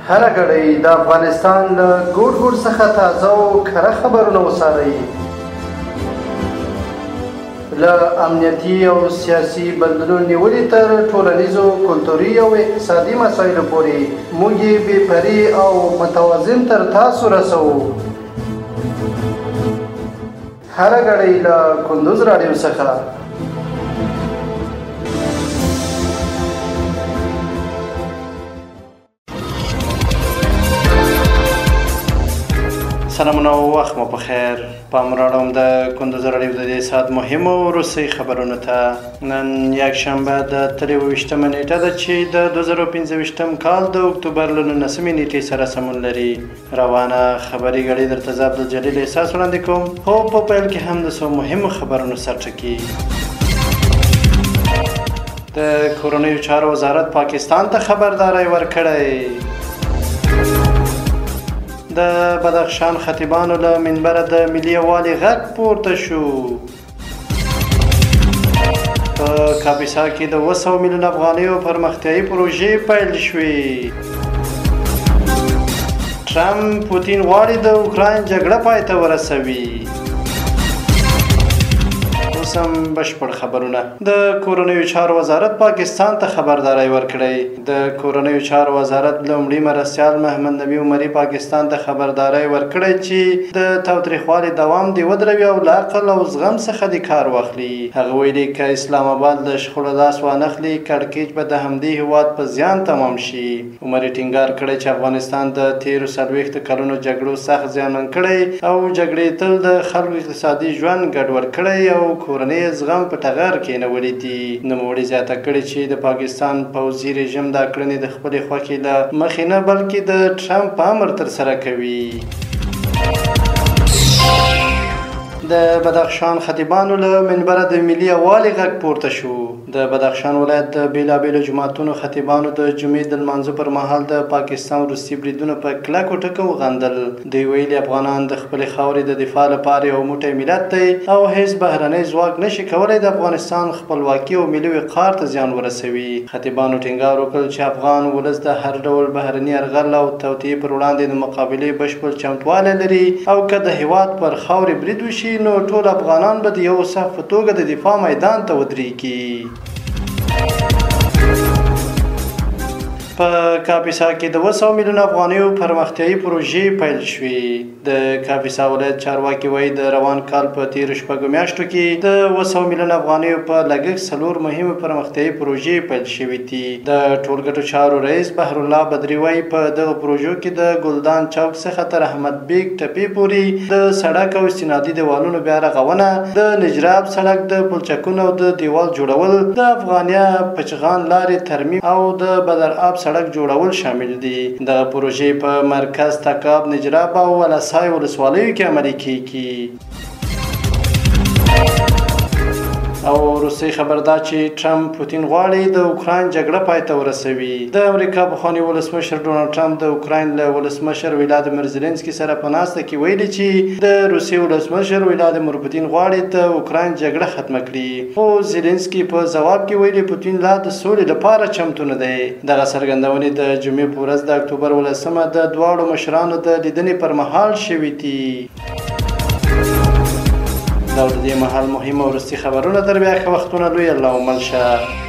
هره ګړۍ د افغانستان له ګوټ ګوټ څخه تازه او کره خبرونه وڅارئ. له امنیتي او سیاسي بدلون نیولې تر ټولنیزو، کلتوري او اقتصادي مسایلو پورې موږ یې بې پرې او متوازن تر تاسو رسوو. هره ګړۍ له کندوز راډیو څخه. سلامونه او وخت مو په خیر. پام راوړم د کندوز راډیو د دې ساعت مهمو وروستۍ خبرونو ته. نن یکشنبه د 23مه نیټه ده چې د 2025م کال د اکتوبر له 19مې نیټې سره سمون لري. روانه خبري غړي درته زه عبدالجلیل احساس وړاندې کوم. خو په پیل کې هم د څو مهمو خبرونو سرټکي. د کورنیو چارو وزارت پاکستان ته خبرداری ورکړی. د بدخشان خطیبانو له منبره د ملي یووالي غږ پورته شو. په کاپیسا کې د 200 میلیون افغانیو پرمختیایي پروژې پیل شوې. ټرمپ پوتین غواړي د اوکراین جګړه پای ته ورسوي. سم بشپړ خبرونه. د کورنیو چارو وزارت پاکستان ته خبرداری ورکړی. د کورنیو چارو وزارت لومړي مرستیال محمد نبی عمري پاکستان ته خبرداری ورکړی چې د تاوتریخوالي دوام دې ودروي او له عقل او زغم څخه دې کار واخلي. هغه ویلي که اسلام آباد له شخړو لاس وانخلي، کړکېچ به د همدې هېواد په زیان تمام شي. عمري ټینګار کړی چې افغانستان د تېرو 40 کلونو جګړو سخت زیانمن کړی او جګړې تل د خلکو اقتصادي ژوند ګډوډ کړی او کورنۍ زغم په ټغر کېنولي دي. نوموړي زیاته کړې چې د پاکستان پوځي رژیم دا کړنې د خپلې خوښې له مخې نه بلکې د ټرمپ په امر ترسره کوي. د بدخشان خطیبانو له منبره د ملي یووالي غږ پورته شو. د بدخشان ولایت د بیلابیلو جماعتونو خطیبانو د جمعې د لمانځه پر مهال د پاکستان وروستي بریدونه په کلکو ټکو وغندل. دوی ویلي افغانان د خپلې خاورې د دفاع لپاره یو موټی ملت دی او هیڅ بهرنی ځواک نشي کولی د افغانستان خپلواکي او ملي وقار ته زیان ورسوي. خطیبانو ټینګار وکړ چې افغان ولس د هر ډول بهرني یرغل او توطیې پر وړاندې د مقابلې بشپړ چمتوالی لري او که د هېواد پر خاورې برید وشي نو ټول افغانان به د یو صف په توګه د دفاع میدان ته ودرېږي. په کاپیسا کې د 200 میلیون افغانیو پرمختیایي پروژې پیل شوې. د کاپیسا ولایت چارواکي وایي د روان کال په تیرو 6 میاشتو کې د 200 میلیون افغانیو په لګښت 4 مهمه پرمختیایي پروژې پیل شوې دي. د ټولګټو چارو رئیس بحر الله بدري وایي په دغه پروژو کې د ګلدان چوک څخه تر احمد بیگ ټپې پورې د سړک او استنادي دیوالونو بیا رغونه، د نجراب سړک د پلچکونو او د دیوال جوړول، د افغانیه پچغان لارې ترمیم او د بدرآب سړک جوړول شامل دي. دغه پروژې په مرکز، تکاب، نجراب او ولسای ولسوالیو کې عملي کیږي. او روسي خبر دا چې ټرمپ پوتین غواړي د اوکراین جګړه پای ته ورسوي. د امریکا پخواني ولسمشر ډونالډ ټرمپ د اوکراین له ولسمشر ولادیمیر زيلنسکي سره په ناسته کې ویلي چې د روسي ولسمشر ولادیمیر پوتین غواړي د اوکراین جګړه ختمه کړي. خو زيلنسکي په ځواب کې ویلي پوتین لا د سولې لپاره چمتو نه دی. دغه څرګندونې د جمعې په ورځ د اکتوبر 18مه د دواړو مشرانو د لیدنې پر مهال شوې دي. دا د دې مهال مهمه وروستي خبرونه. تر بیا ښه وختونه. لوی الله ومل شه.